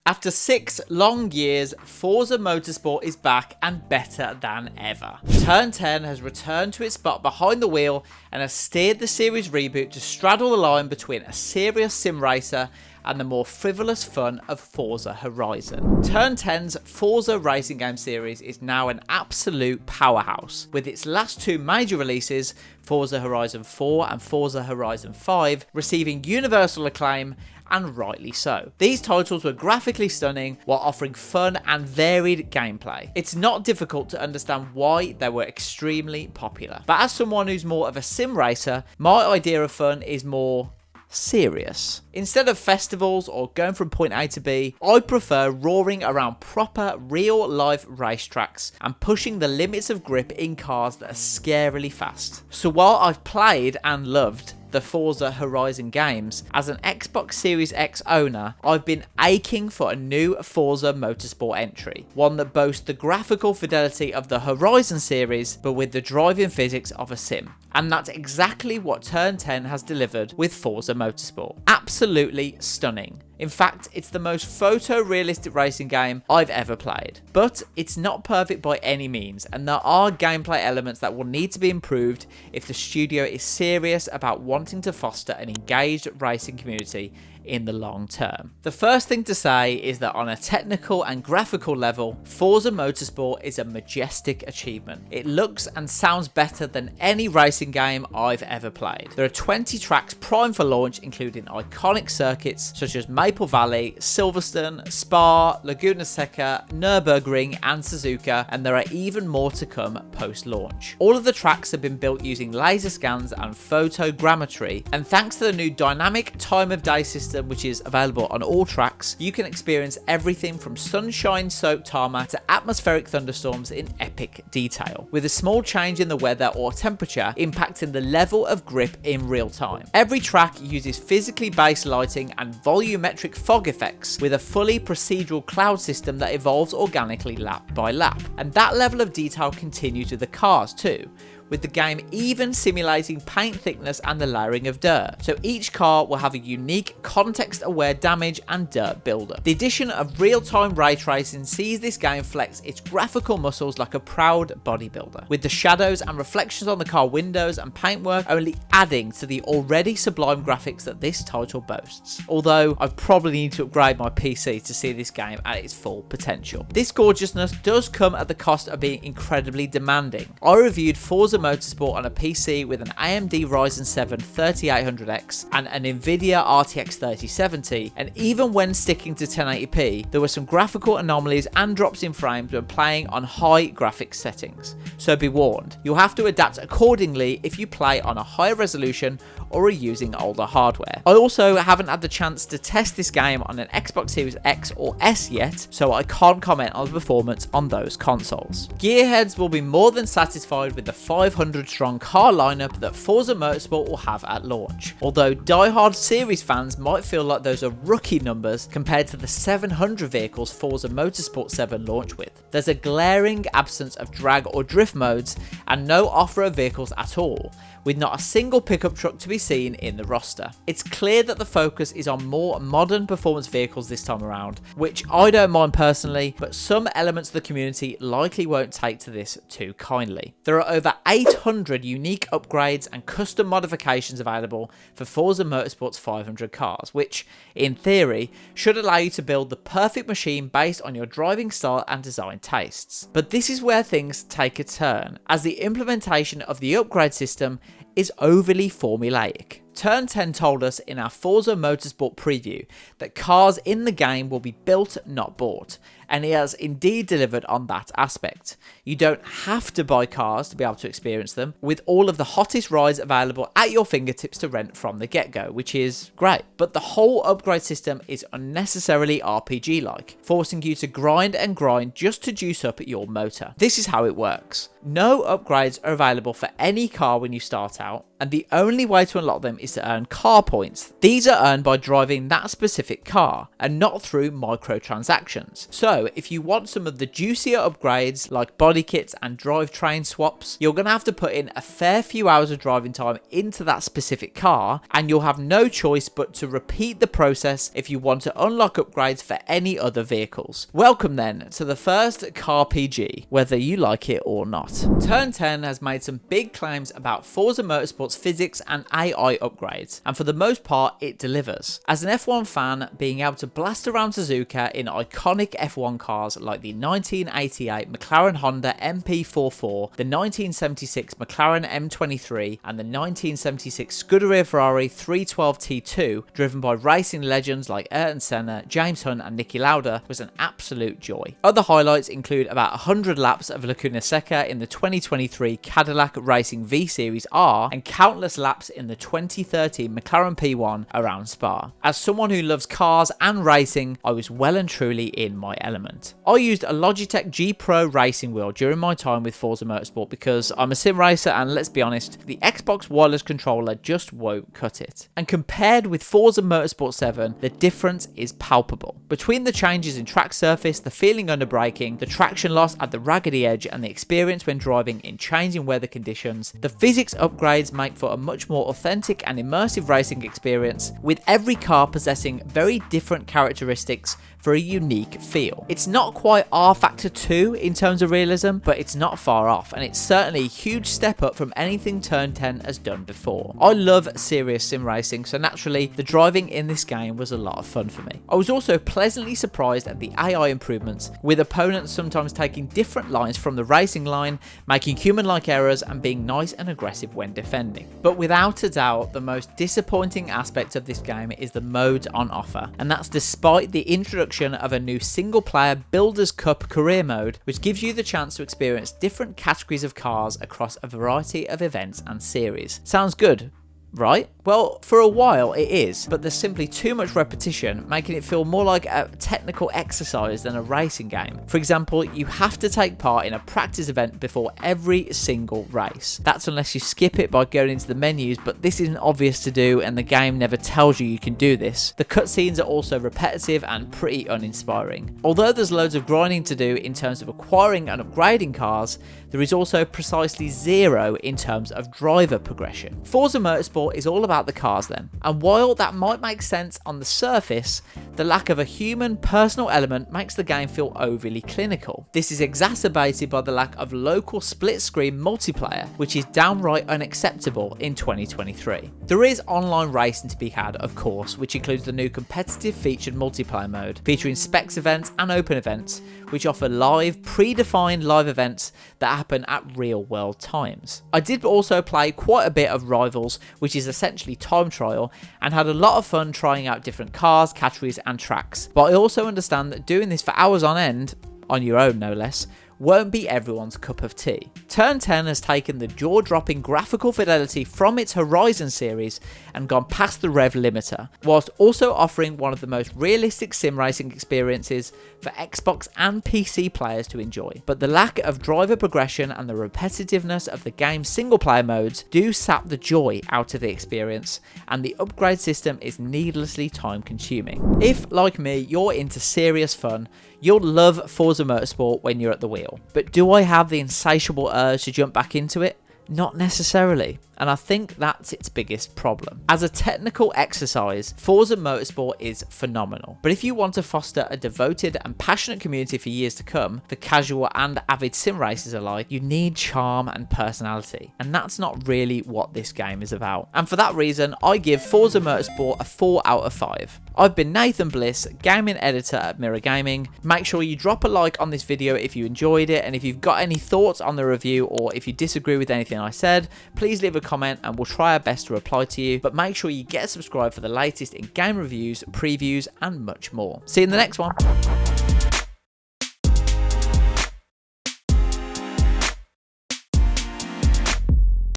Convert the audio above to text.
After 6 long years, Forza Motorsport is back and better than ever. Turn 10 has returned to its spot behind the wheel and has steered the series reboot to straddle the line between a serious sim racer and the more frivolous fun of Forza Horizon. Turn 10's Forza racing game series is now an absolute powerhouse, with its last 2 major releases, Forza Horizon 4 and Forza Horizon 5, receiving universal acclaim, and rightly so. These titles were graphically stunning while offering fun and varied gameplay. It's not difficult to understand why they were extremely popular. But as someone who's more of a sim racer, my idea of fun is more serious. Instead of festivals or going from point A to B, I prefer roaring around proper real life racetracks and pushing the limits of grip in cars that are scarily fast. So while I've played and loved the Forza Horizon games, as an Xbox Series X owner, I've been aching for a new Forza Motorsport entry, one that boasts the graphical fidelity of the Horizon series, but with the driving physics of a sim. And that's exactly what Turn 10 has delivered with Forza Motorsport. Absolutely stunning. In fact, it's the most photorealistic racing game I've ever played. But it's not perfect by any means, and there are gameplay elements that will need to be improved if the studio is serious about wanting to foster an engaged racing community in the long term. The first thing to say is that on a technical and graphical level, Forza Motorsport is a majestic achievement. It looks and sounds better than any racing game I've ever played. There are 20 tracks primed for launch, including iconic circuits such as Maple Valley, Silverstone, Spa, Laguna Seca, Nürburgring and Suzuka, and there are even more to come post-launch. All of the tracks have been built using laser scans and photogrammetry, and thanks to the new dynamic time of day system which is available on all tracks, you can experience everything from sunshine-soaked tarmac to atmospheric thunderstorms in epic detail, with a small change in the weather or temperature impacting the level of grip in real time. Every track uses physically based lighting and volumetric fog effects, with a fully procedural cloud system that evolves organically lap by lap. And that level of detail continues with the cars too, with the game even simulating paint thickness and the layering of dirt. So each car will have a unique context-aware damage and dirt buildup. The addition of real-time ray tracing sees this game flex its graphical muscles like a proud bodybuilder, with the shadows and reflections on the car windows and paintwork only adding to the already sublime graphics that this title boasts. Although I probably need to upgrade my PC to see this game at its full potential. This gorgeousness does come at the cost of being incredibly demanding. I reviewed Forza Motorsport on a PC with an AMD Ryzen 7 3800X and an Nvidia RTX 3070, and even when sticking to 1080p, there were some graphical anomalies and drops in frames when playing on high graphics settings. So be warned, you'll have to adapt accordingly if you play on a higher resolution or are using older hardware. I also haven't had the chance to test this game on an Xbox Series X or S yet, so I can't comment on the performance on those consoles. Gearheads will be more than satisfied with the 500 strong car lineup that Forza Motorsport will have at launch, although die-hard series fans might feel like those are rookie numbers compared to the 700 vehicles Forza Motorsport 7 launched with. There's a glaring absence of drag or drift modes and no off-road vehicles at all, with not a single pickup truck to be seen in the roster. It's clear that the focus is on more modern performance vehicles this time around, which I don't mind personally, but some elements of the community likely won't take to this too kindly. There are over 800 unique upgrades and custom modifications available for Forza Motorsport's 500 cars, which, in theory, should allow you to build the perfect machine based on your driving style and design tastes. But this is where things take a turn, as the implementation of the upgrade system is overly formulaic. Turn 10 told us in our Forza Motorsport preview that cars in the game will be built, not bought, and it has indeed delivered on that aspect. You don't have to buy cars to be able to experience them, with all of the hottest rides available at your fingertips to rent from the get-go, which is great. But the whole upgrade system is unnecessarily RPG-like, forcing you to grind and grind just to juice up your motor. This is how it works. No upgrades are available for any car when you start out, and the only way to unlock them is to earn car points. These are earned by driving that specific car and not through microtransactions. So if you want some of the juicier upgrades like body kits and drivetrain swaps, you're going to have to put in a fair few hours of driving time into that specific car, and you'll have no choice but to repeat the process if you want to unlock upgrades for any other vehicles. Welcome then to the first car PG, whether you like it or not. Turn 10 has made some big claims about Forza Motorsport's physics and AI upgrades, and for the most part it delivers. As an F1 fan, being able to blast around Suzuka in iconic F1 cars like the 1988 McLaren Honda MP44, the 1976 McLaren M23 and the 1976 Scuderia Ferrari 312 T2, driven by racing legends like Ayrton Senna, James Hunt and Niki Lauda, was an absolute joy. Other highlights include about 100 laps of Laguna Seca in the 2023 Cadillac Racing V-Series R and countless laps in the 2013 McLaren P1 around Spa. As someone who loves cars and racing, I was well and truly in my element. I used a Logitech G Pro racing wheel during my time with Forza Motorsport because I'm a sim racer, and let's be honest, the Xbox wireless controller just won't cut it. And compared with Forza Motorsport 7, the difference is palpable. Between the changes in track surface, the feeling under braking, the traction loss at the raggedy edge and the experience when driving in changing weather conditions, the physics upgrades make for a much more authentic and immersive racing experience, with every car possessing very different characteristics for a unique feel. It's not quite R Factor 2 in terms of realism, but it's not far off, and it's certainly a huge step up from anything Turn 10 has done before. I love serious sim racing, so naturally the driving in this game was a lot of fun for me. I was also pleasantly surprised at the AI improvements, with opponents sometimes taking different lines from the racing line, making human-like errors and being nice and aggressive when defending. But without a doubt, the most disappointing aspect of this game is the modes on offer, and that's despite the introduction of a new single-player Builders Cup career mode, which gives you the chance to experience different categories of cars across a variety of events and series. Sounds good, right? Well, for a while it is, but there's simply too much repetition, making it feel more like a technical exercise than a racing game. For example, you have to take part in a practice event before every single race. That's unless you skip it by going into the menus, but this isn't obvious to do and the game never tells you can do this. The cutscenes are also repetitive and pretty uninspiring. Although there's loads of grinding to do in terms of acquiring and upgrading cars, there is also precisely zero in terms of driver progression. Forza Motorsport is all about the cars then, and while that might make sense on the surface, the lack of a human personal element makes the game feel overly clinical. This is exacerbated by the lack of local split screen multiplayer, which is downright unacceptable in 2023. There is online racing to be had, of course, which includes the new competitive featured multiplayer mode, featuring specs events and open events, which offer predefined live events that happen at real world times. I did also play quite a bit of Rivals, which is essentially time trial, and had a lot of fun trying out different cars, categories and tracks. But I also understand that doing this for hours on end, on your own no less, won't be everyone's cup of tea. Turn 10 has taken the jaw-dropping graphical fidelity from its Horizon series and gone past the rev limiter, whilst also offering one of the most realistic sim racing experiences for Xbox and PC players to enjoy. But the lack of driver progression and the repetitiveness of the game's single-player modes do sap the joy out of the experience, and the upgrade system is needlessly time-consuming. If, like me, you're into serious fun, you'll love Forza Motorsport when you're at the wheel. But do I have the insatiable urge to jump back into it? Not necessarily. And I think that's its biggest problem. As a technical exercise, Forza Motorsport is phenomenal. But if you want to foster a devoted and passionate community for years to come, for casual and avid sim racers alike, you need charm and personality. And that's not really what this game is about. And for that reason, I give Forza Motorsport a 4 out of 5. I've been Nathan Bliss, gaming editor at Mirror Gaming. Make sure you drop a like on this video if you enjoyed it, and if you've got any thoughts on the review or if you disagree with anything I said, please leave a comment and we'll try our best to reply to you. But make sure you get subscribed for the latest in game reviews, previews and much more. See you in the next one.